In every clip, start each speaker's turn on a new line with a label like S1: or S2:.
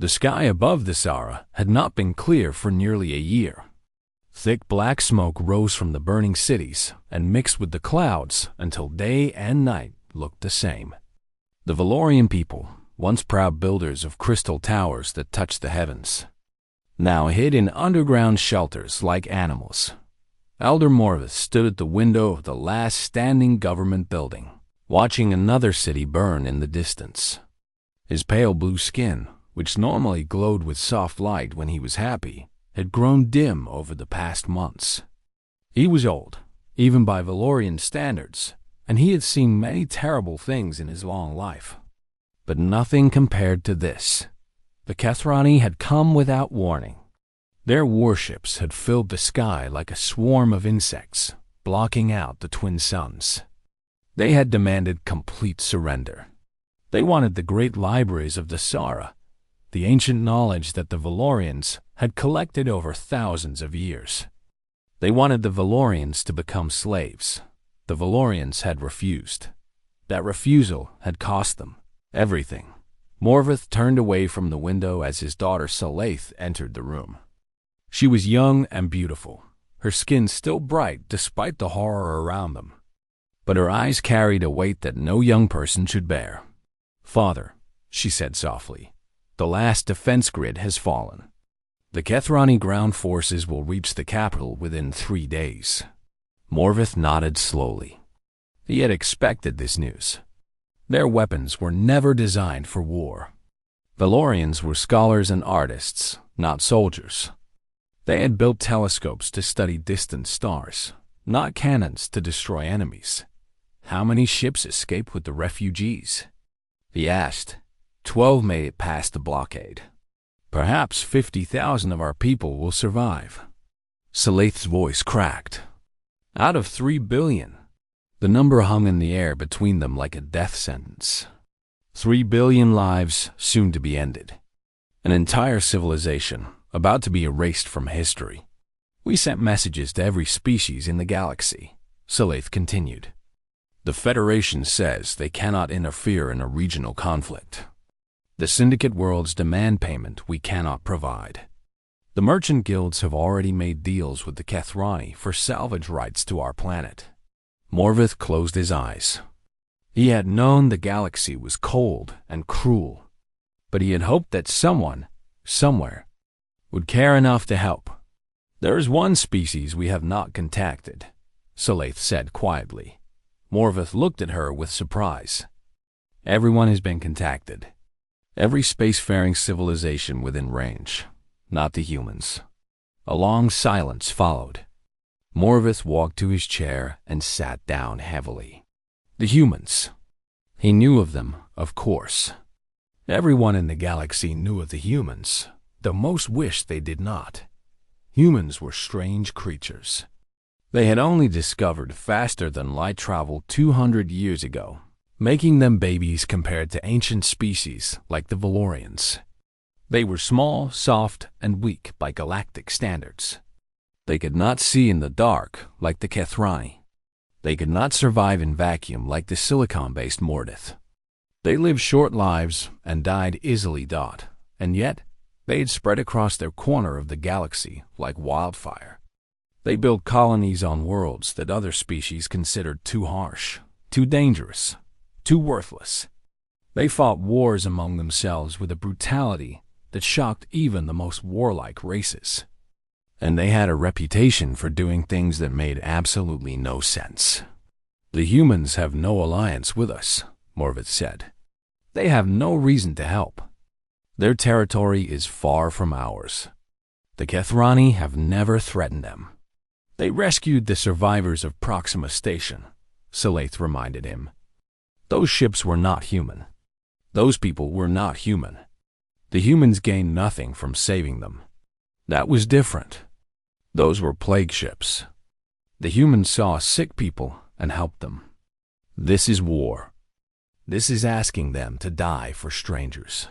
S1: The sky above the Sahara had not been clear for nearly a year. Thick black smoke rose from the burning cities and mixed with the clouds until day and night looked the same. The Valorian people, once proud builders of crystal towers that touched the heavens, now hid in underground shelters like animals. Elder Morvis stood at the window of the last standing government building, watching another city burn in the distance. His pale blue skin, which normally glowed with soft light when he was happy, had grown dim over the past months. He was old, even by Valorian standards, and he had seen many terrible things in his long life. But nothing compared to this. The Kethrani had come without warning. Their warships had filled the sky like a swarm of insects, blocking out the twin suns. They had demanded complete surrender. They wanted the great libraries of the Sahara, the ancient knowledge that the Valorians had collected over thousands of years. They wanted the Valorians to become slaves. The Valorians had refused. That refusal had cost them everything. Morvith turned away from the window as his daughter Saleith entered the room. She was young and beautiful, her skin still bright despite the horror around them. But her eyes carried a weight that no young person should bear. "Father," she said softly, "the last defense grid has fallen. The Kethrani ground forces will reach the capital within 3 days." Morvith nodded slowly. He had expected this news. Their weapons were never designed for war. Valorians were scholars and artists, not soldiers. They had built telescopes to study distant stars, not cannons to destroy enemies. How many ships escaped with the refugees? He asked. 12 made it past the blockade. Perhaps 50,000 of our people will survive. Saleith's voice cracked. Out of 3 billion. The number hung in the air between them like a death sentence. 3 billion lives soon to be ended. An entire civilization about to be erased from history. We sent messages to every species in the galaxy, Saleith continued. The Federation says they cannot interfere in a regional conflict. The Syndicate worlds demand payment we cannot provide. The merchant guilds have already made deals with the Kethrani for salvage rights to our planet. Morvith closed his eyes. He had known the galaxy was cold and cruel, but he had hoped that someone, somewhere, would care enough to help. "There is one species we have not contacted," Saleith said quietly. Morvith looked at her with surprise. "Everyone has been contacted. Every spacefaring civilization within range, not the humans." A long silence followed. Morvith walked to his chair and sat down heavily. The humans. He knew of them, of course. Everyone in the galaxy knew of the humans, though most wished they did not. Humans were strange creatures. They had only discovered faster than light travel 200 years ago, making them babies compared to ancient species like the Valorians. They were small, soft, and weak by galactic standards. They could not see in the dark like the Kethrani. They could not survive in vacuum like the silicon-based Mordith. They lived short lives and died easily. And yet, they had spread across their corner of the galaxy like wildfire. They built colonies on worlds that other species considered too harsh, too dangerous, too worthless. They fought wars among themselves with a brutality that shocked even the most warlike races. And they had a reputation for doing things that made absolutely no sense. "The humans have no alliance with us," Morvith said. "They have no reason to help. Their territory is far from ours. The Kethrani have never threatened them. They rescued the survivors of Proxima Station," Saleith reminded him. "Those ships were not human. Those people were not human. The humans gained nothing from saving them. That was different. Those were plague ships. The humans saw sick people and helped them. This is war. This is asking them to die for strangers."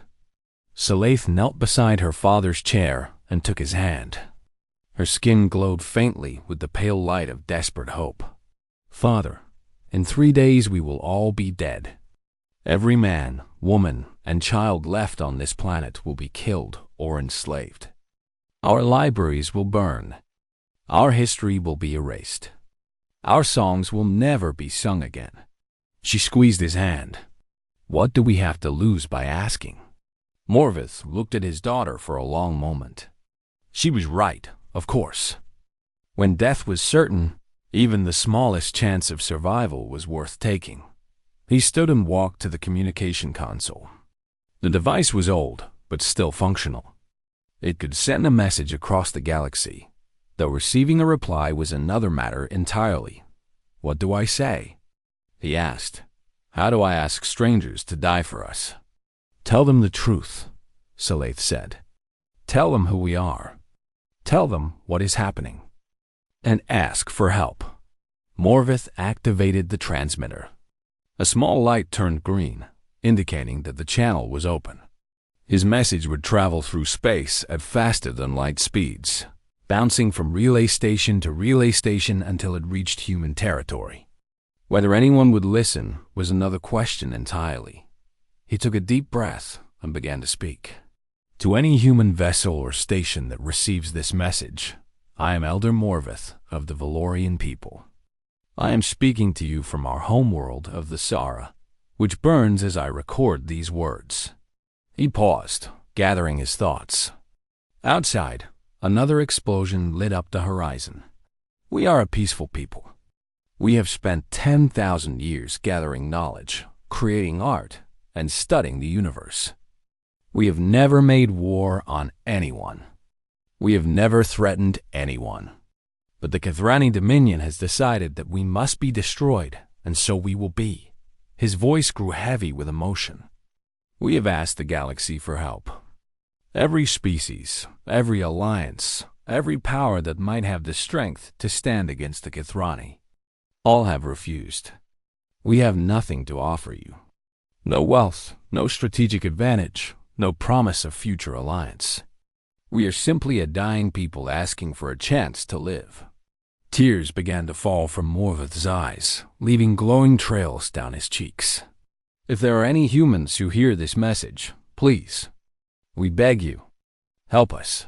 S1: Saleith knelt beside her father's chair and took his hand. Her skin glowed faintly with the pale light of desperate hope. "Father, in 3 days we will all be dead. Every man, woman, and child left on this planet will be killed or enslaved. Our libraries will burn. Our history will be erased. Our songs will never be sung again. She squeezed his hand. What do we have to lose by asking? Morvith looked at his daughter for a long moment. She was right, of course. When death was certain, even the smallest chance of survival was worth taking. He stood and walked to the communication console. The device was old, but still functional. It could send a message across the galaxy, though receiving a reply was another matter entirely. What do I say? He asked. How do I ask strangers to die for us? Tell them the truth, Saleith said. Tell them who we are. Tell them what is happening. And ask for help. Morvith activated the transmitter. A small light turned green, indicating that the channel was open. His message would travel through space at faster than light speeds, bouncing from relay station to relay station until it reached human territory. Whether anyone would listen was another question entirely. He took a deep breath and began to speak. To any human vessel or station that receives this message, I am Elder Morvith of the Valorian people. I am speaking to you from our homeworld of the Sara, which burns as I record these words. He paused, gathering his thoughts. Outside, another explosion lit up the horizon. We are a peaceful people. We have spent 10,000 years gathering knowledge, creating art, and studying the universe. We have never made war on anyone. We have never threatened anyone. But the Kathrani Dominion has decided that we must be destroyed, and so we will be. His voice grew heavy with emotion. We have asked the galaxy for help. Every species, every alliance, every power that might have the strength to stand against the Kathrani, all have refused. We have nothing to offer you. No wealth, no strategic advantage, no promise of future alliance. We are simply a dying people asking for a chance to live. Tears began to fall from Morvith's eyes, leaving glowing trails down his cheeks. If there are any humans who hear this message, please, we beg you, help us.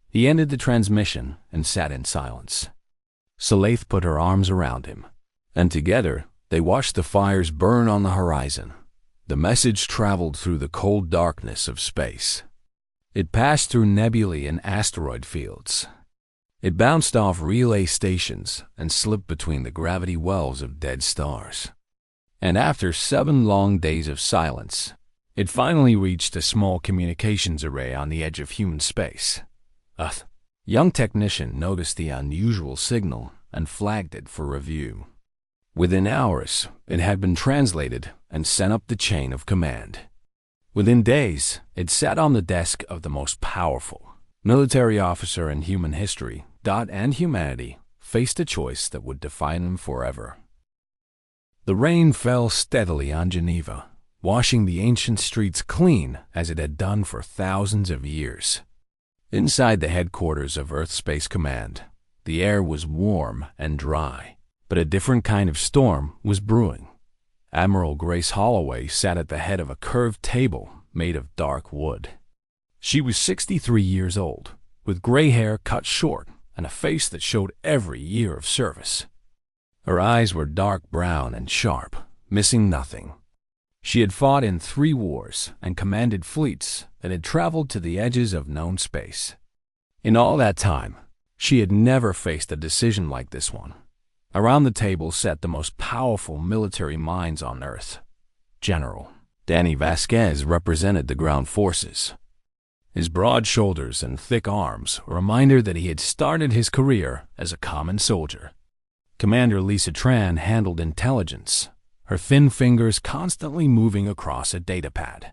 S1: He ended the transmission and sat in silence. Saleith put her arms around him, and together they watched the fires burn on the horizon. The message traveled through the cold darkness of space. It passed through nebulae and asteroid fields. It bounced off relay stations and slipped between the gravity wells of dead stars. And after 7 long days of silence, it finally reached a small communications array on the edge of human space. A young technician noticed the unusual signal and flagged it for review. Within hours, it had been translated and sent up the chain of command. Within days, it sat on the desk of the most powerful military officer in human history. Dot and humanity faced a choice that would define them forever. The rain fell steadily on Geneva, washing the ancient streets clean as it had done for thousands of years. Inside the headquarters of Earth Space Command, the air was warm and dry, but a different kind of storm was brewing. Admiral Grace Holloway sat at the head of a curved table made of dark wood. She was 63 years old, with gray hair cut short and a face that showed every year of service. Her eyes were dark brown and sharp, missing nothing. She had fought in 3 wars and commanded fleets that had traveled to the edges of known space. In all that time, she had never faced a decision like this one. Around the table sat the most powerful military minds on Earth. General Danny Vasquez represented the ground forces. His broad shoulders and thick arms were a reminder that he had started his career as a common soldier. Commander Lisa Tran handled intelligence, her thin fingers constantly moving across a datapad.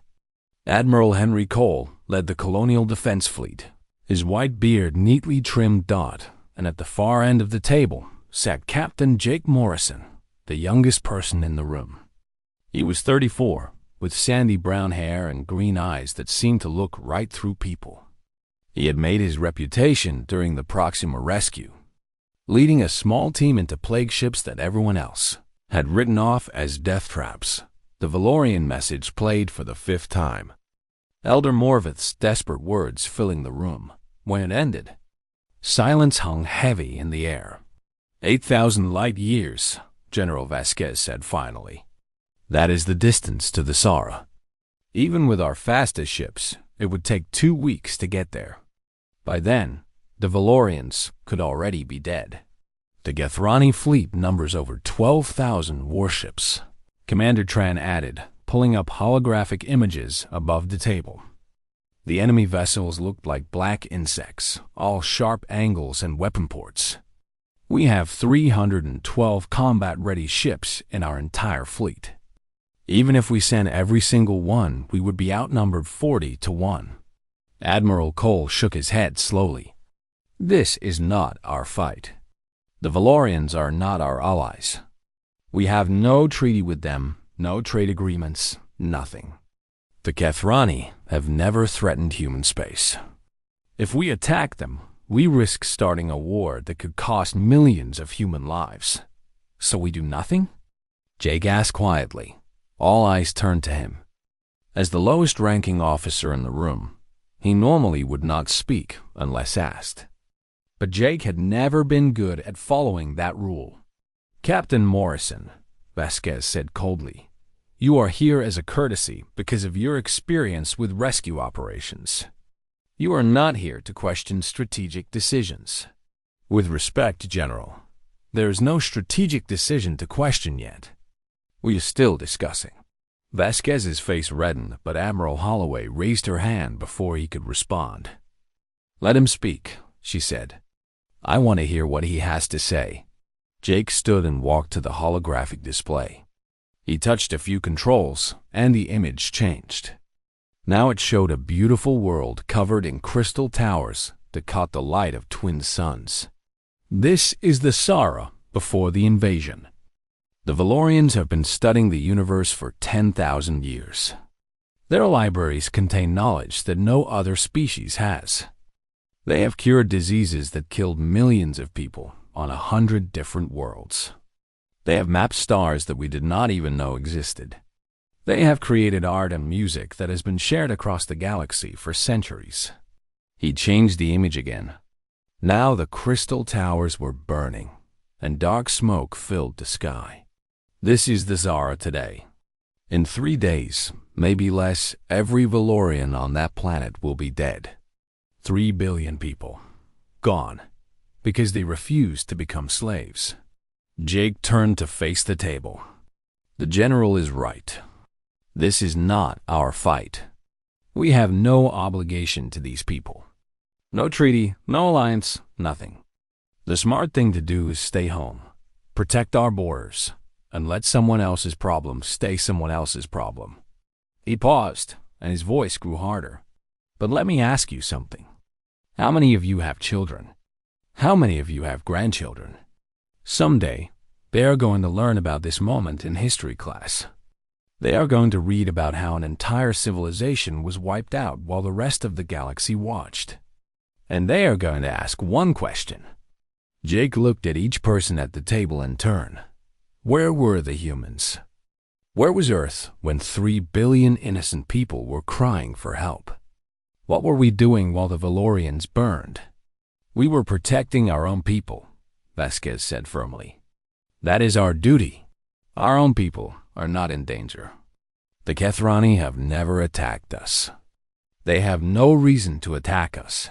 S1: Admiral Henry Cole led the Colonial Defense Fleet, his white beard neatly trimmed dot, and at the far end of the table sat Captain Jake Morrison, the youngest person in the room. He was 34, with sandy brown hair and green eyes that seemed to look right through people. He had made his reputation during the Proxima rescue, leading a small team into plague ships that everyone else had written off as death traps. The Valorian message played for the 5th time. Elder Morvith's desperate words filling the room. When it ended, silence hung heavy in the air. 8,000 light years, General Vasquez said finally. That is the distance to the Sara. Even with our fastest ships, it would take 2 weeks to get there. By then, the Valorians could already be dead. The Gethrani fleet numbers over 12,000 warships, Commander Tran added, pulling up holographic images above the table. The enemy vessels looked like black insects, all sharp angles and weapon ports. We have 312 combat-ready ships in our entire fleet. Even if we sent every single one, we would be outnumbered 40-1. Admiral Cole shook his head slowly. This is not our fight. The Valorians are not our allies. We have no treaty with them, no trade agreements, nothing. The Gethrani have never threatened human space. If we attack them, we risk starting a war that could cost millions of human lives. So we do nothing? Jake asked quietly. All eyes turned to him. As the lowest-ranking officer in the room, he normally would not speak unless asked. But Jake had never been good at following that rule. Captain Morrison, Vasquez said coldly, you are here as a courtesy because of your experience with rescue operations. You are not here to question strategic decisions. With respect, General, there is no strategic decision to question yet. We are still discussing. Vasquez's face reddened, but Admiral Holloway raised her hand before he could respond. Let him speak, she said. I want to hear what he has to say. Jake stood and walked to the holographic display. He touched a few controls, and the image changed. Now it showed a beautiful world covered in crystal towers that caught the light of twin suns. This is the Sara before the invasion. The Valorians have been studying the universe for 10,000 years. Their libraries contain knowledge that no other species has. They have cured diseases that killed millions of people on 100 different worlds. They have mapped stars that we did not even know existed. They have created art and music that has been shared across the galaxy for centuries. He changed the image again. Now the crystal towers were burning, and dark smoke filled the sky. This is the Sara today. In 3 days, maybe less, every Valorian on that planet will be dead. 3 billion people. Gone. Because they refused to become slaves. Jake turned to face the table. The general is right. This is not our fight. We have no obligation to these people. No treaty, no alliance, nothing. The smart thing to do is stay home, protect our borders, and let someone else's problem stay someone else's problem. He paused, and his voice grew harder. But let me ask you something. How many of you have children? How many of you have grandchildren? Someday, they are going to learn about this moment in history class. They are going to read about how an entire civilization was wiped out while the rest of the galaxy watched. And they are going to ask one question. Jake looked at each person at the table in turn. Where were the humans? Where was Earth when 3 billion innocent people were crying for help? What were we doing while the Valorians burned? We were protecting our own people, Vasquez said firmly. That is our duty. Our own people are not in danger. The Gethrani have never attacked us. They have no reason to attack us.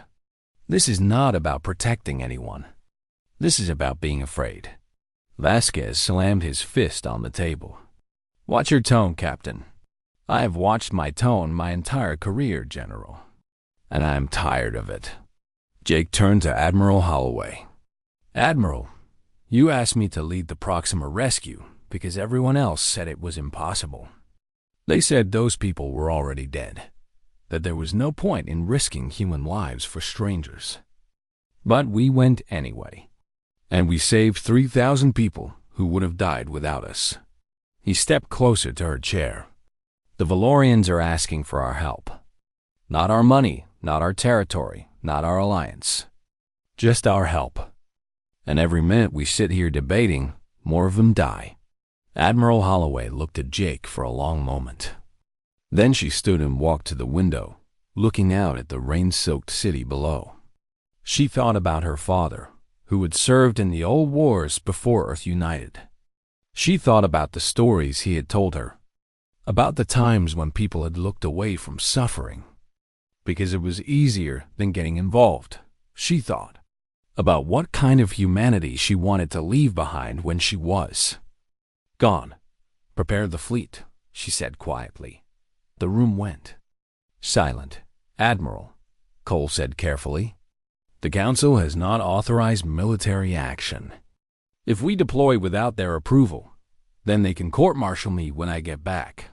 S1: This is not about protecting anyone. This is about being afraid. Vasquez slammed his fist on the table. Watch your tone, Captain. I have watched my tone my entire career, General. And I am tired of it. Jake turned to Admiral Holloway. Admiral, you asked me to lead the Proxima rescue because everyone else said it was impossible. They said those people were already dead, that there was no point in risking human lives for strangers. But we went anyway, and we saved 3,000 people who would have died without us. He stepped closer to her chair. The Valorians are asking for our help. Not our money, not our territory, not our alliance. Just our help. And every minute we sit here debating, more of them die. Admiral Holloway looked at Jake for a long moment. Then she stood and walked to the window, looking out at the rain-soaked city below. She thought about her father, who had served in the old wars before Earth united. She thought about the stories he had told her, about the times when people had looked away from suffering, because it was easier than getting involved. She thought about what kind of humanity she wanted to leave behind when she was gone. "Prepare the fleet," she said quietly. The room went silent. "Admiral," Cole said carefully, "the Council has not authorized military action. If we deploy without their approval, then they can court-martial me when I get back."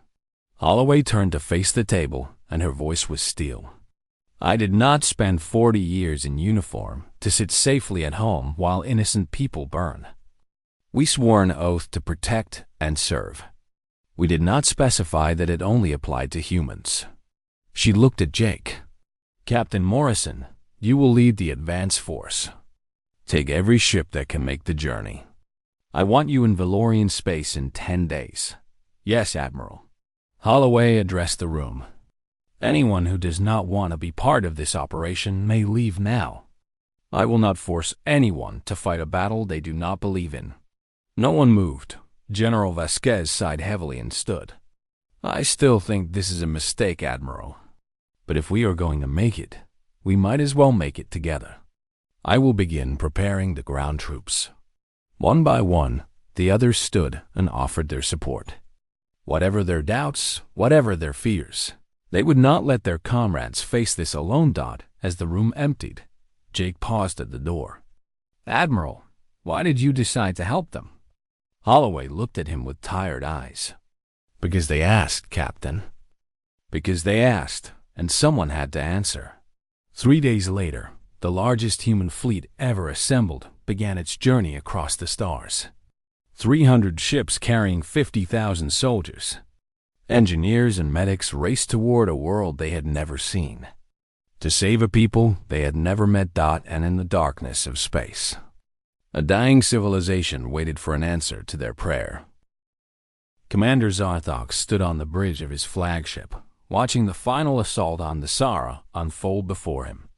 S1: Holloway turned to face the table, and her voice was steel. "I did not spend 40 years in uniform to sit safely at home while innocent people burn. We swore an oath to protect and serve. We did not specify that it only applied to humans." She looked at Jake. "Captain Morrison, you will lead the advance force. Take every ship that can make the journey. I want you in Valorian space in 10 days. "Yes, Admiral." Holloway addressed the room. "Anyone who does not want to be part of this operation may leave now. I will not force anyone to fight a battle they do not believe in." No one moved. General Vasquez sighed heavily and stood. "I still think this is a mistake, Admiral. But if we are going to make it, we might as well make it together. I will begin preparing the ground troops." One by one, the others stood and offered their support. Whatever their doubts, whatever their fears, they would not let their comrades face this alone. As the room emptied, Jake paused at the door. "Admiral, why did you decide to help them?" Holloway looked at him with tired eyes. "Because they asked, Captain. Because they asked, and someone had to answer." 3 days later, the largest human fleet ever assembled began its journey across the stars. 300 ships carrying 50,000 soldiers. Engineers and medics raced toward a world they had never seen, to save a people they had never met. And in the darkness of space, a dying civilization waited for an answer to their prayer. Commander Zarthok stood on the bridge of his flagship, watching the final assault on the Sara unfold before him.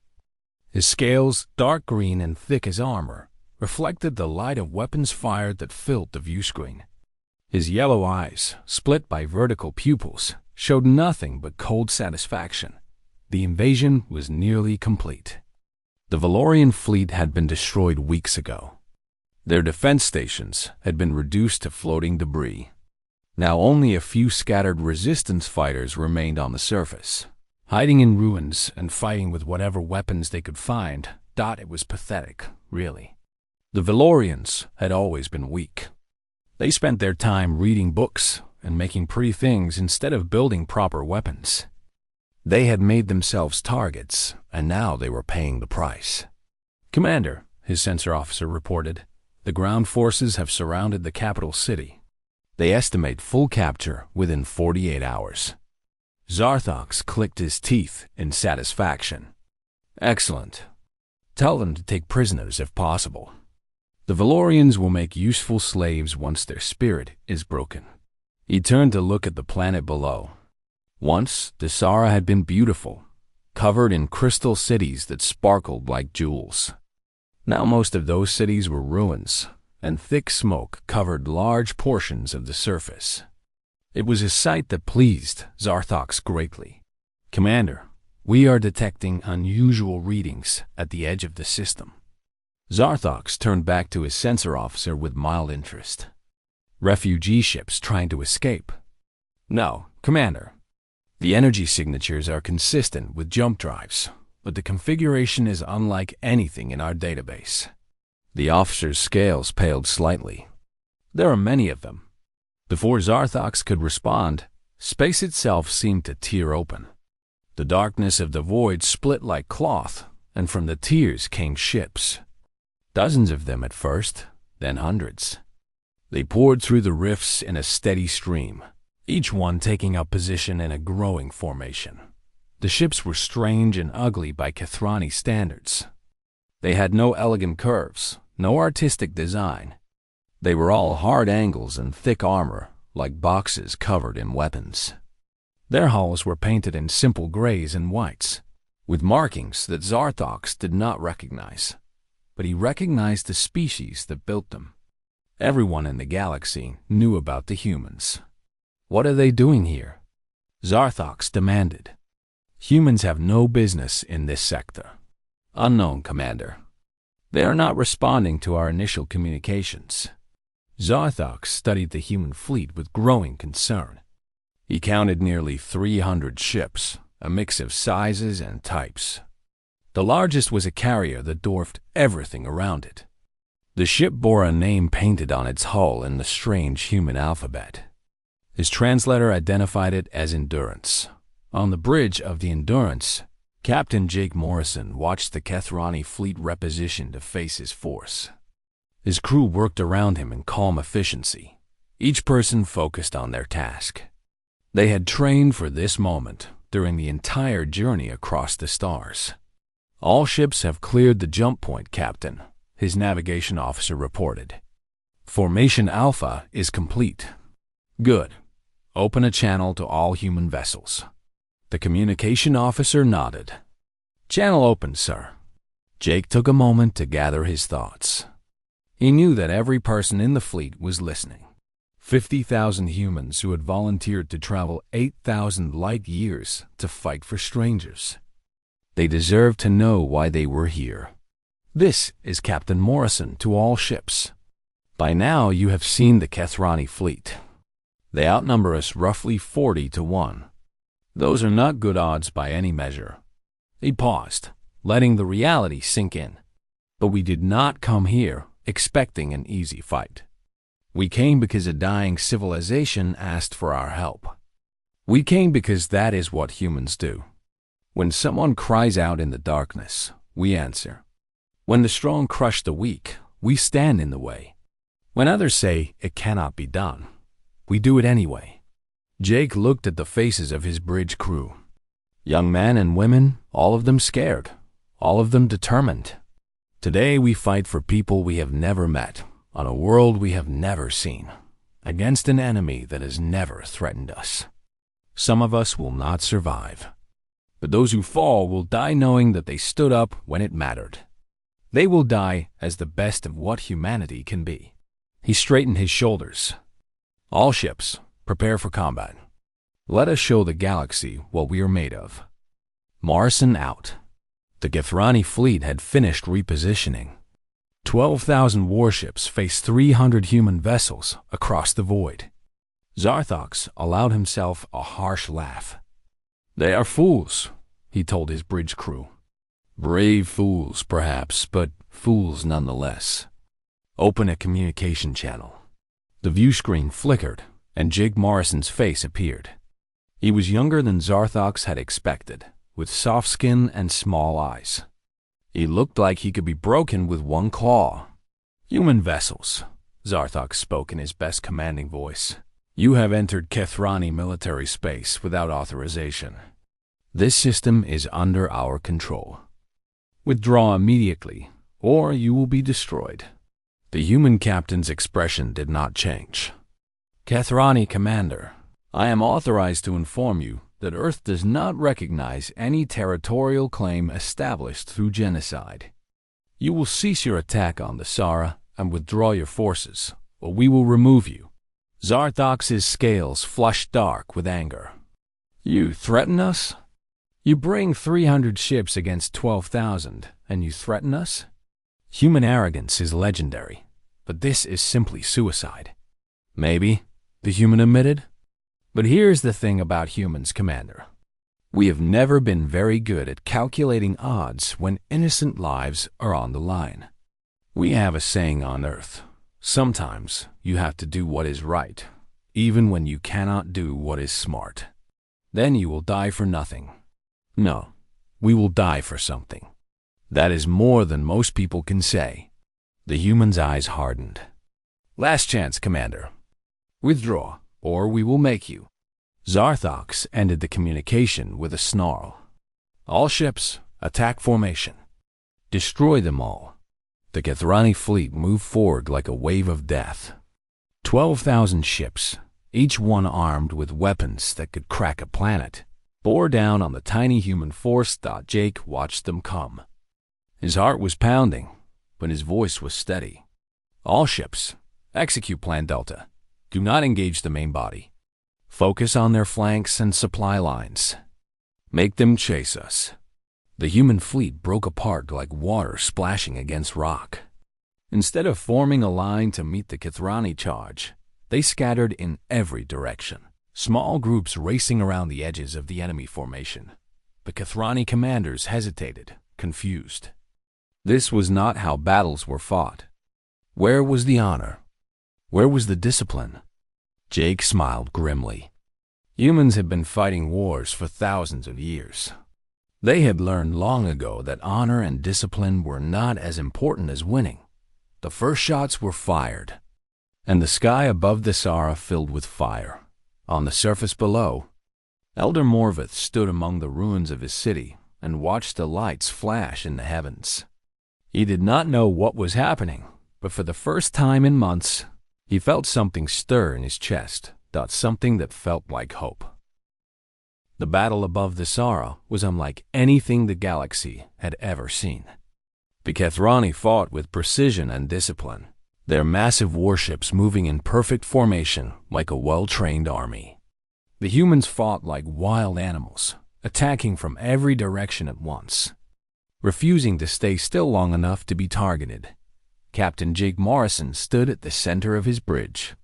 S1: His scales, dark green and thick as armor, reflected the light of weapons fired that filled the viewscreen. His yellow eyes, split by vertical pupils, showed nothing but cold satisfaction. The invasion was nearly complete. The Valorian fleet had been destroyed weeks ago. Their defense stations had been reduced to floating debris. Now only a few scattered resistance fighters remained on the surface, hiding in ruins and fighting with whatever weapons they could find. It was pathetic, really. The Valorians had always been weak. They spent their time reading books and making pretty things instead of building proper weapons. They had made themselves targets, and now they were paying the price. "Commander," his sensor officer reported, "the ground forces have surrounded the capital city. They estimate full capture within 48 hours. Zarthok clicked his teeth in satisfaction. "Excellent. Tell them to take prisoners if possible. The Valorians will make useful slaves once their spirit is broken." He turned to look at the planet below. Once, the Sara had been beautiful, covered in crystal cities that sparkled like jewels. Now most of those cities were ruins, and thick smoke covered large portions of the surface. It was a sight that pleased Zarthok greatly. "Commander, we are detecting unusual readings at the edge of the system." Zarthok turned back to his sensor officer with mild interest. "Refugee ships trying to escape?" "No, Commander. The energy signatures are consistent with jump drives, but the configuration is unlike anything in our database." The officer's scales paled slightly. "There are many of them." Before Zarthok could respond, space itself seemed to tear open. The darkness of the void split like cloth, and from the tears came ships. Dozens of them at first, then hundreds. They poured through the rifts in a steady stream, each one taking up position in a growing formation. The ships were strange and ugly by Kathrani standards. They had no elegant curves, no artistic design. They were all hard angles and thick armor, like boxes covered in weapons. Their hulls were painted in simple grays and whites, with markings that Zarthox did not recognize. But he recognized the species that built them. Everyone in the galaxy knew about the humans. "What are they doing here?" Zarthox demanded. "Humans have no business in this sector." "Unknown, Commander. They are not responding to our initial communications." Zarthox studied the human fleet with growing concern. He counted nearly 300 ships, a mix of sizes and types. The largest was a carrier that dwarfed everything around it. The ship bore a name painted on its hull in the strange human alphabet. His translator identified it as Endurance. On the bridge of the Endurance, Captain Jake Morrison watched the Kethrani fleet reposition to face his force. His crew worked around him in calm efficiency, each person focused on their task. They had trained for this moment during the entire journey across the stars. "All ships have cleared the jump point, Captain," his navigation officer reported. "Formation Alpha is complete." "Good. Open a channel to all human vessels." The communication officer nodded. "Channel open, sir." Jake took a moment to gather his thoughts. He knew that every person in the fleet was listening. 50,000 humans who had volunteered to travel 8,000 light years to fight for strangers. They deserved to know why they were here. "This is Captain Morrison to all ships. By now you have seen the Kethrani fleet. They outnumber us roughly 40 to 1. Those are not good odds by any measure." He paused, letting the reality sink in. "But we did not come here expecting an easy fight. We came because a dying civilization asked for our help. We came because that is what humans do. When someone cries out in the darkness, we answer. When the strong crush the weak, we stand in the way. When others say it cannot be done, we do it anyway." Jake looked at the faces of his bridge crew. Young men and women, all of them scared, all of them determined. "Today we fight for people we have never met, on a world we have never seen, against an enemy that has never threatened us. Some of us will not survive, but those who fall will die knowing that they stood up when it mattered. They will die as the best of what humanity can be." He straightened his shoulders. "All ships, prepare for combat. Let us show the galaxy what we are made of." Morrison out. The Kethrani fleet had finished repositioning. 12,000 warships faced 300 human vessels across the void. Zarthox allowed himself a harsh laugh. "They are fools," he told his bridge crew. "Brave fools, perhaps, but fools nonetheless." "Open a communication channel." The view screen flickered, and Jake Morrison's face appeared. He was younger than Zarthox had expected, with soft skin and small eyes. He looked like he could be broken with one claw. "Human vessels," Zarthox spoke in his best commanding voice. "You have entered Kethrani military space without authorization. This system is under our control. Withdraw immediately, or you will be destroyed." The human captain's expression did not change. "Kethrani Commander, I am authorized to inform you that Earth does not recognize any territorial claim established through genocide. You will cease your attack on the Sara and withdraw your forces, or we will remove you." Zarthox's scales flushed dark with anger. "You threaten us? You bring 300 ships against 12,000, and you threaten us? Human arrogance is legendary, but this is simply suicide." "Maybe," the human admitted. "But here's the thing about humans, Commander. We have never been very good at calculating odds when innocent lives are on the line. We have a saying on Earth. Sometimes you have to do what is right, even when you cannot do what is smart. Then you will die for nothing. No, we will die for something. That is more than most people can say." The human's eyes hardened. "Last chance, Commander. Withdraw, or we will make you." Zarthox ended the communication with a snarl. "All ships, attack formation. Destroy them all." the Kethrani fleet moved forward like a wave of death. 12,000 ships, each one armed with weapons that could crack a planet, bore down on the tiny human force. Jake watched them come. His heart was pounding, but his voice was steady. All ships, execute Plan Delta. Do not engage the main body. Focus on their flanks and supply lines. Make them chase us. The human fleet broke apart like water splashing against rock. Instead of forming a line to meet the Kethrani charge, they scattered in every direction, small groups racing around the edges of the enemy formation. The Kethrani commanders hesitated, confused. This was not how battles were fought. Where was the honor? Where was the discipline? Jake smiled grimly. Humans had been fighting wars for thousands of years. They had learned long ago that honor and discipline were not as important as winning. The first shots were fired, and the sky above the Sara filled with fire. On the surface below, Elder Morvith stood among the ruins of his city and watched the lights flash in the heavens. He did not know what was happening, but for the first time in months, he felt something stir in his chest, something that felt like hope. The battle above the Sara was unlike anything the galaxy had ever seen. The Kethrani fought with precision and discipline, their massive warships moving in perfect formation like a well-trained army. The humans fought like wild animals, attacking from every direction at once, refusing to stay still long enough to be targeted. Captain Jake Morrison stood at the center of his bridge,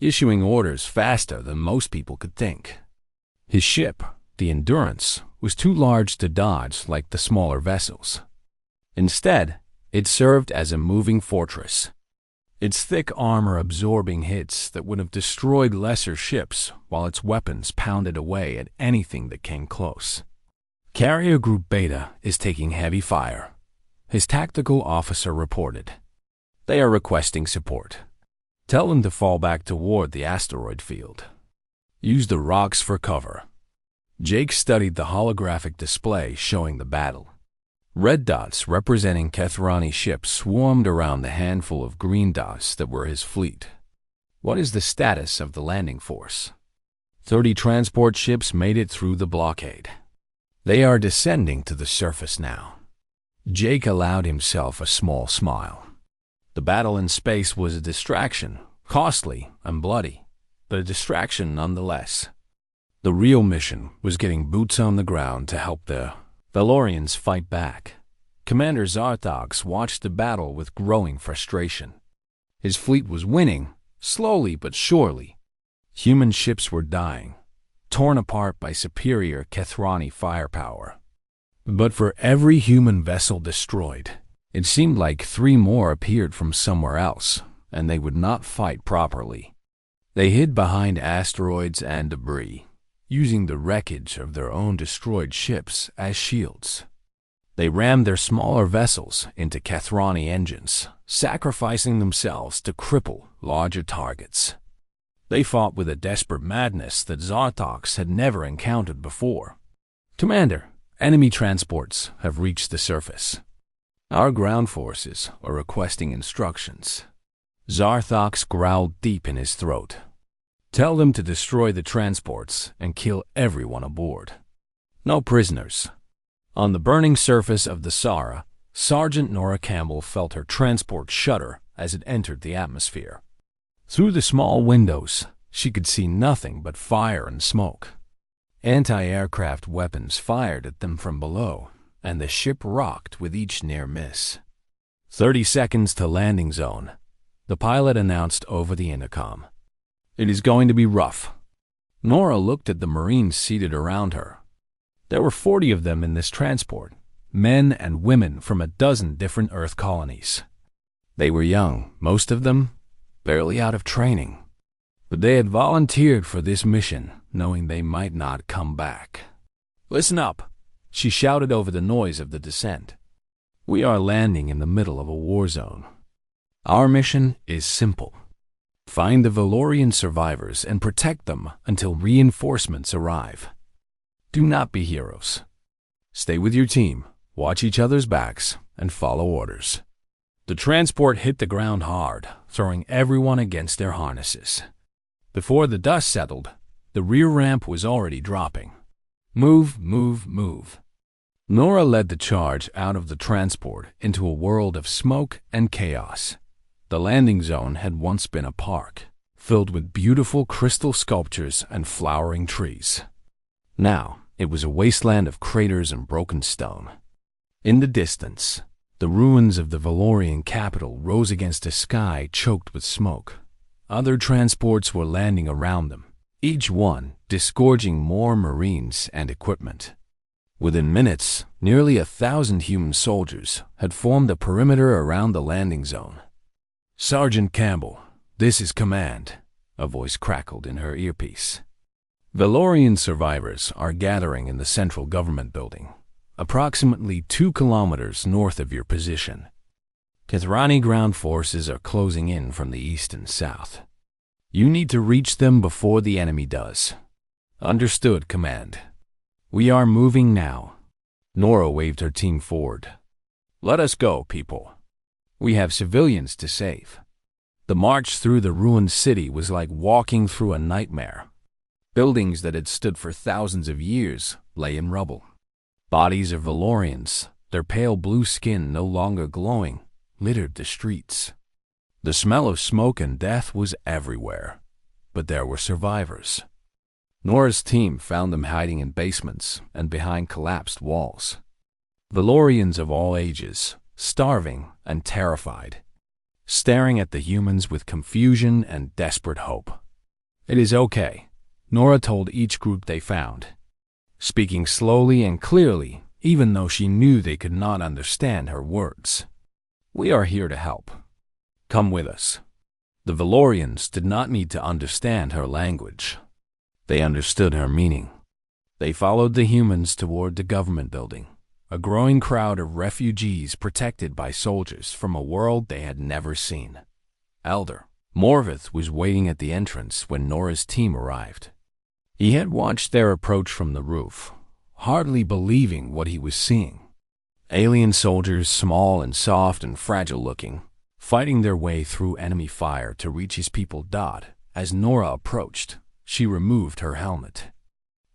S1: issuing orders faster than most people could think. His ship, the Endurance, was too large to dodge like the smaller vessels. Instead, it served as a moving fortress, its thick armor absorbing hits that would have destroyed lesser ships while its weapons pounded away at anything that came close. Carrier Group Beta is taking heavy fire, his tactical officer reported. They are requesting support. Tell them to fall back toward the asteroid field. Use the rocks for cover. Jake studied the holographic display showing the battle. Red dots representing Kethrani ships swarmed around the handful of green dots that were his fleet. What is the status of the landing force? 30 transport ships made it through the blockade. They are descending to the surface now. Jake allowed himself a small smile. The battle in space was a distraction, costly and bloody, but a distraction nonetheless. The real mission was getting boots on the ground to help the Valorians fight back. Commander Zarthox watched the battle with growing frustration. His fleet was winning, slowly but surely. Human ships were dying, torn apart by superior Kethrani firepower. But for every human vessel destroyed, it seemed like 3 more appeared from somewhere else, and they would not fight properly. They hid behind asteroids and debris, using the wreckage of their own destroyed ships as shields. They rammed their smaller vessels into Kethrani engines, sacrificing themselves to cripple larger targets. They fought with a desperate madness that Zarthox had never encountered before. Commander, enemy transports have reached the surface. Our ground forces are requesting instructions. Zarthox growled deep in his throat. Tell them to destroy the transports and kill everyone aboard. No prisoners. On the burning surface of the Sara, Sergeant Nora Campbell felt her transport shudder as it entered the atmosphere. Through the small windows, she could see nothing but fire and smoke. Anti-aircraft weapons fired at them from below, and the ship rocked with each near miss. 30 seconds to landing zone, the pilot announced over the intercom. It is going to be rough. Nora looked at the Marines seated around her. There were 40 of them in this transport, men and women from a dozen different Earth colonies. They were young, most of them barely out of training, but they had volunteered for this mission, knowing they might not come back. Listen up, she shouted over the noise of the descent. We are landing in the middle of a war zone. Our mission is simple. Find the Valorian survivors and protect them until reinforcements arrive. Do not be heroes. Stay with your team, watch each other's backs, and follow orders. The transport hit the ground hard, throwing everyone against their harnesses. Before the dust settled, the rear ramp was already dropping. Move, move, move. Nora led the charge out of the transport into a world of smoke and chaos. The landing zone had once been a park, filled with beautiful crystal sculptures and flowering trees. Now, it was a wasteland of craters and broken stone. In the distance, the ruins of the Valorian capital rose against a sky choked with smoke. Other transports were landing around them, each one disgorging more Marines and equipment. Within minutes, nearly 1,000 human soldiers had formed a perimeter around the landing zone. "Sergeant Campbell, this is command," a voice crackled in her earpiece. "Valorian survivors are gathering in the central government building, approximately 2 kilometers north of your position. Kethrani ground forces are closing in from the east and south. You need to reach them before the enemy does." "Understood, Command. We are moving now." Nora waved her team forward. "Let us go, people. We have civilians to save." The march through the ruined city was like walking through a nightmare. Buildings that had stood for thousands of years lay in rubble. Bodies of Valorians, their pale blue skin no longer glowing, littered the streets. The smell of smoke and death was everywhere, but there were survivors. Nora's team found them hiding in basements and behind collapsed walls. Valorians of all ages, starving and terrified, staring at the humans with confusion and desperate hope. "It is okay," Nora told each group they found, speaking slowly and clearly, even though she knew they could not understand her words. "We are here to help. Come with us." The Valorians did not need to understand her language. They understood her meaning. They followed the humans toward the government building, a growing crowd of refugees protected by soldiers from a world they had never seen. Elder Morvith was waiting at the entrance when Nora's team arrived. He had watched their approach from the roof, hardly believing what he was seeing. Alien soldiers, small and soft and fragile-looking, fighting their way through enemy fire to reach his people. As Nora approached, she removed her helmet.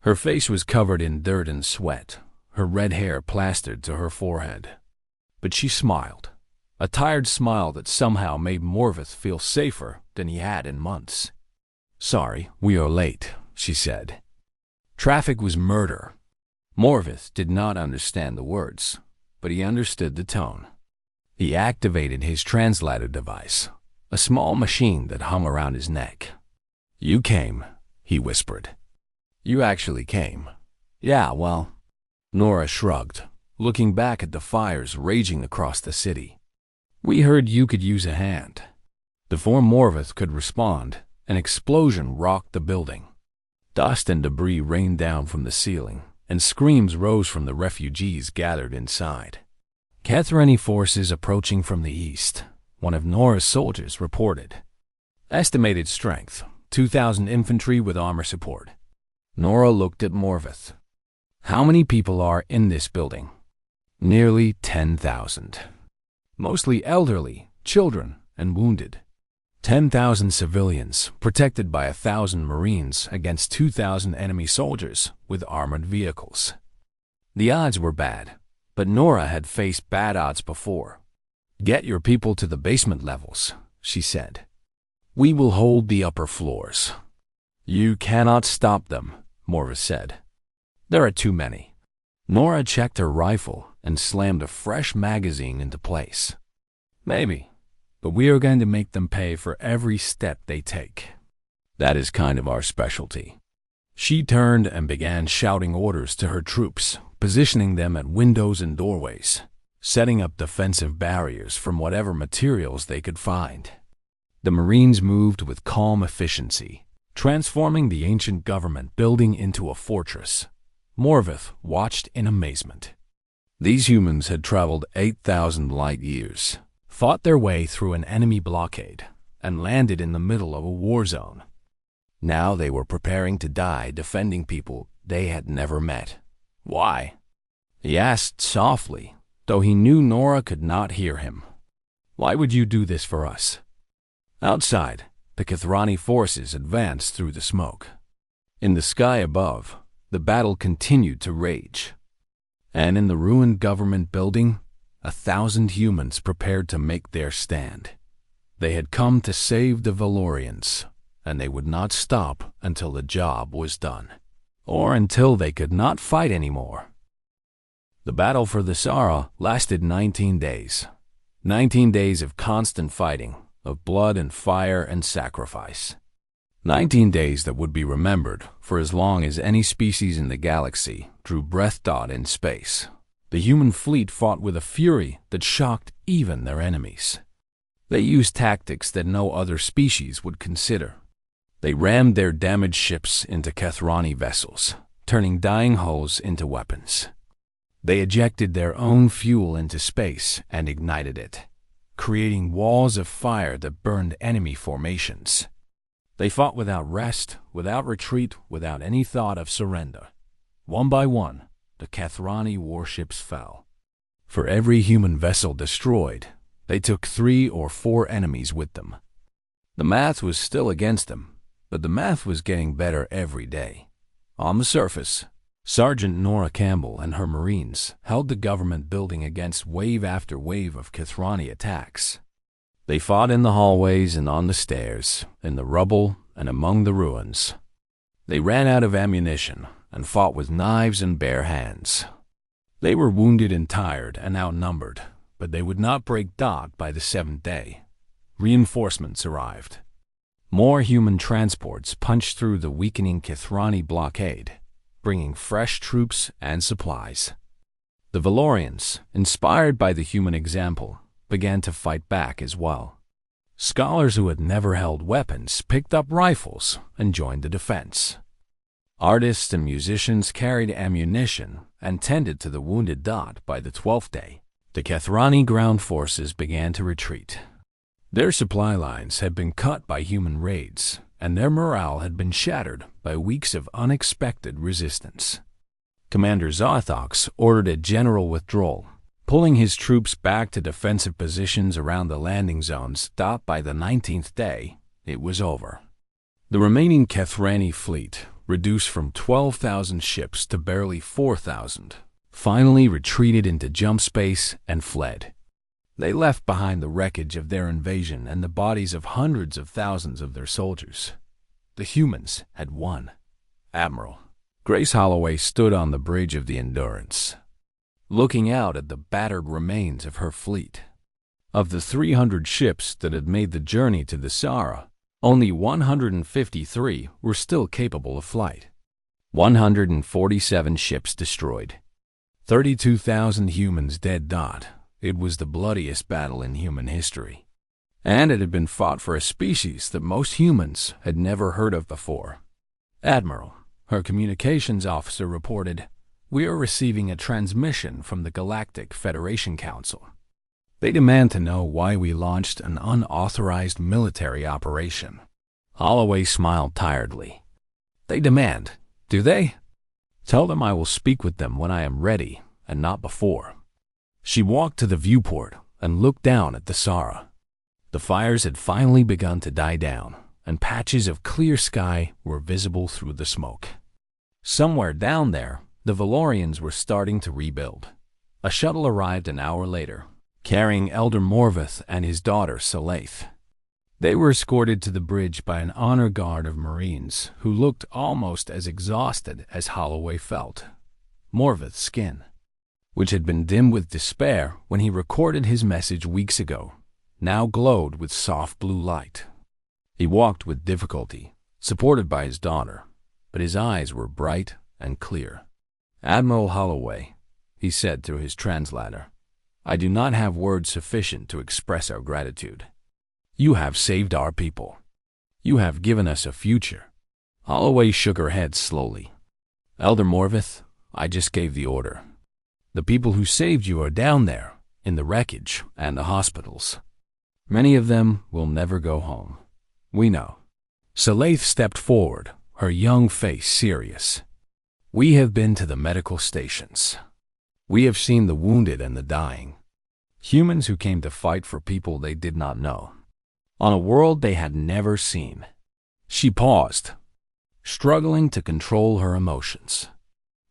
S1: Her face was covered in dirt and sweat, her red hair plastered to her forehead. But she smiled, a tired smile that somehow made Morvith feel safer than he had in months. "Sorry, we are late," she said. Traffic was murder. Morvith did not understand the words, but he understood the tone. He activated his translator device, a small machine that hung around his neck. "You came," he whispered. "You actually came." "Yeah, well." Nora shrugged, looking back at the fires raging across the city. "We heard you could use a hand." Before Morvith could respond, an explosion rocked the building. Dust and debris rained down from the ceiling, and screams rose from the refugees gathered inside. "Kethrani forces approaching from the east," one of Nora's soldiers reported. "Estimated strength, 2,000 infantry with armor support." Nora looked at Morvith. "How many people are in this building?" "Nearly 10,000. Mostly elderly, children, and wounded. 10,000 civilians, protected by 1,000 Marines against 2,000 enemy soldiers with armored vehicles." The odds were bad, but Nora had faced bad odds before. "Get your people to the basement levels," she said. "We will hold the upper floors." "You cannot stop them," Morvith said. "There are too many." Nora checked her rifle and slammed a fresh magazine into place. "Maybe, but we are going to make them pay for every step they take. That is kind of our specialty." She turned and began shouting orders to her troops, positioning them at windows and doorways, setting up defensive barriers from whatever materials they could find. The Marines moved with calm efficiency, transforming the ancient government building into a fortress. Morvith watched in amazement. These humans had traveled 8,000 light years, fought their way through an enemy blockade, and landed in the middle of a war zone. Now they were preparing to die defending people they had never met. "Why?" he asked softly, though he knew Nora could not hear him. Why would you do this for us?" Outside, the Kathrani forces advanced through the smoke. In the sky above, the battle continued to rage. And in the ruined government building, 1,000 humans prepared to make their stand. They had come to save the Valorians, and they would not stop until the job was done, or until they could not fight anymore. The battle for the Sara lasted 19 days. 19 days of constant fighting, of blood and fire and sacrifice. 19 days that would be remembered for as long as any species in the galaxy drew breath in space. The human fleet fought with a fury that shocked even their enemies. They used tactics that no other species would consider. They rammed their damaged ships into Kathrani vessels, turning dying hulls into weapons. They ejected their own fuel into space and ignited it, creating walls of fire that burned enemy formations. They fought without rest, without retreat, without any thought of surrender. One by one, the Kathrani warships fell. For every human vessel destroyed, they took 3 or 4 enemies with them. The math was still against them, but the math was getting better every day. On the surface, Sergeant Nora Campbell and her Marines held the government building against wave after wave of Kathrani attacks. They fought in the hallways and on the stairs, in the rubble and among the ruins. They ran out of ammunition and fought with knives and bare hands. They were wounded and tired and outnumbered, but they would not break dot by the 7th day. Reinforcements arrived. More human transports punched through the weakening Kathrani blockade, bringing fresh troops and supplies. The Valorians, inspired by the human example, began to fight back as well. Scholars who had never held weapons picked up rifles and joined the defense. Artists and musicians carried ammunition and tended to the wounded dot by the 12th day. The Kathrani ground forces began to retreat. Their supply lines had been cut by human raids, and their morale had been shattered by weeks of unexpected resistance. Commander Zarthox ordered a general withdrawal, pulling his troops back to defensive positions around the landing zones. By the 19th day, it was over. The remaining Kathrani fleet, reduced from 12,000 ships to barely 4,000, finally retreated into jump space and fled. They left behind the wreckage of their invasion and the bodies of hundreds of thousands of their soldiers. The humans had won. Admiral Grace Holloway stood on the bridge of the Endurance, looking out at the battered remains of her fleet. Of the 300 ships that had made the journey to the Sara, only 153 were still capable of flight. 147 ships destroyed. 32,000 humans dead. It was the bloodiest battle in human history. And it had been fought for a species that most humans had never heard of before. Admiral, her communications officer, reported, "We are receiving a transmission from the Galactic Federation Council. They demand to know why we launched an unauthorized military operation." Holloway smiled tiredly. "They demand, do they? Tell them I will speak with them when I am ready, and not before." She walked to the viewport and looked down at the Sara. The fires had finally begun to die down, and patches of clear sky were visible through the smoke. Somewhere down there, the Valorians were starting to rebuild. A shuttle arrived an hour later, carrying Elder Morveth and his daughter Salaith. They were escorted to the bridge by an honor guard of Marines who looked almost as exhausted as Holloway felt. Morveth's skin, which had been dim with despair when he recorded his message weeks ago, now glowed with soft blue light. He walked with difficulty, supported by his daughter, but his eyes were bright and clear. "Admiral Holloway," he said through his translator, "I do not have words sufficient to express our gratitude. You have saved our people. You have given us a future." Holloway shook her head slowly. "Elder Morveth, I just gave the order. The people who saved you are down there, in the wreckage and the hospitals. Many of them will never go home. We know." Salaith stepped forward, her young face serious. "We have been to the medical stations. We have seen the wounded and the dying. Humans who came to fight for people they did not know, on a world they had never seen. She paused, struggling to control her emotions.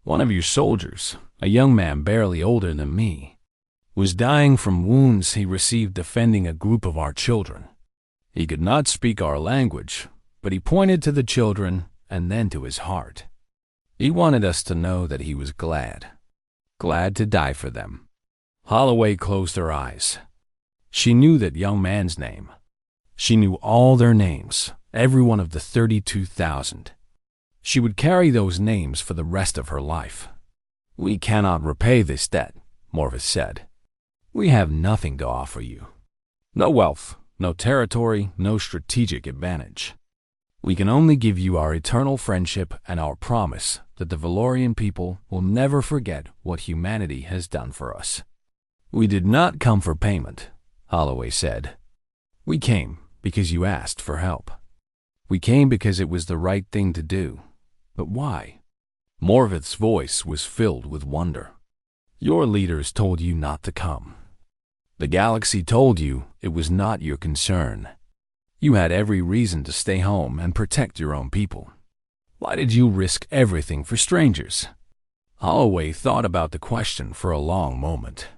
S1: One of your soldiers, a young man barely older than me, was dying from wounds he received defending a group of our children. He could not speak our language, but he pointed to the children and then to his heart. He wanted us to know that he was glad to die for them. Holloway closed her eyes. She knew that young man's name. She knew all their names, every one of the 32,000. She would carry those names for the rest of her life. We cannot repay this debt, Morvis said. We have nothing to offer you. No wealth, no territory, no strategic advantage. We can only give you our eternal friendship and our promise that the Valorian people will never forget what humanity has done for us. We did not come for payment, Holloway said. We came because you asked for help. We came because it was the right thing to do. But why? Morvith's voice was filled with wonder. Your leaders told you not to come. The galaxy told you it was not your concern. You had every reason to stay home and protect your own people. Why did you risk everything for strangers? Holloway thought about the question for a long moment.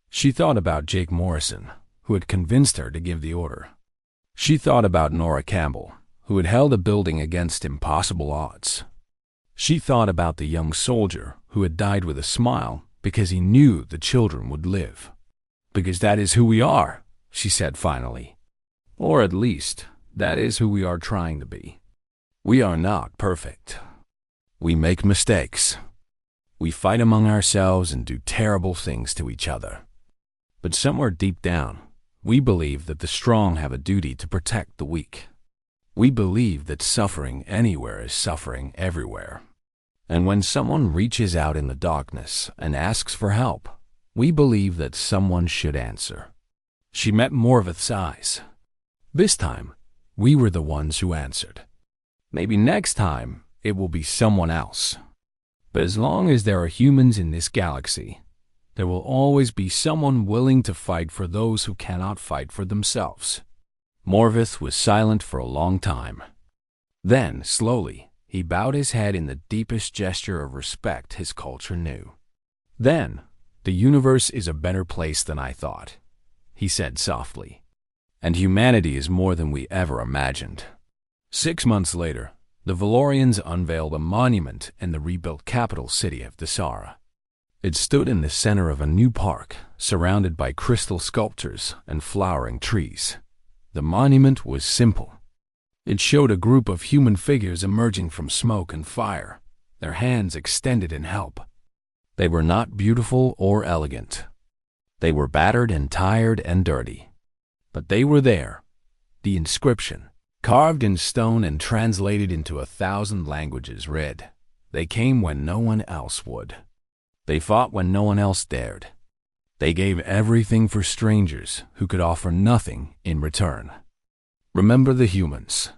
S1: She thought about Jake Morrison, who had convinced her to give the order. She thought about Nora Campbell, who had held a building against impossible odds. She thought about the young soldier who had died with a smile because he knew the children would live. Because that is who we are, she said finally. Or at least, that is who we are trying to be. We are not perfect. We make mistakes. We fight among ourselves and do terrible things to each other. But somewhere deep down, we believe that the strong have a duty to protect the weak. We believe that suffering anywhere is suffering everywhere. And when someone reaches out in the darkness and asks for help, we believe that someone should answer. She met Morvith's eyes. This time, we were the ones who answered. Maybe next time, it will be someone else. But as long as there are humans in this galaxy, there will always be someone willing to fight for those who cannot fight for themselves. Morvith was silent for a long time. Then, slowly, he bowed his head in the deepest gesture of respect his culture knew. Then, the universe is a better place than I thought, he said softly. And humanity is more than we ever imagined. 6 months later, the Valorians unveiled a monument in the rebuilt capital city of Thesara. It stood in the center of a new park, surrounded by crystal sculptures and flowering trees. The monument was simple. It showed a group of human figures emerging from smoke and fire, their hands extended in help. They were not beautiful or elegant. They were battered and tired and dirty. But they were there. The inscription, carved in stone and translated into 1,000 languages, read, "They came when no one else would. They fought when no one else dared. They gave everything for strangers who could offer nothing in return. Remember the humans.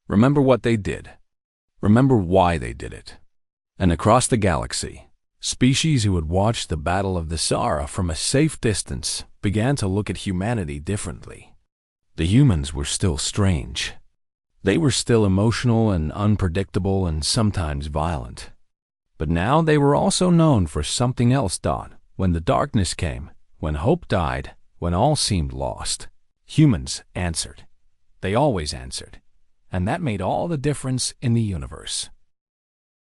S1: Remember what they did. Remember why they did it." And across the galaxy, species who had watched the Battle of Thesara from a safe distance began to look at humanity differently. The humans were still strange. They were still emotional and unpredictable and sometimes violent. But now they were also known for something else. When the darkness came, when hope died, when all seemed lost, humans answered. They always answered. And that made all the difference in the universe.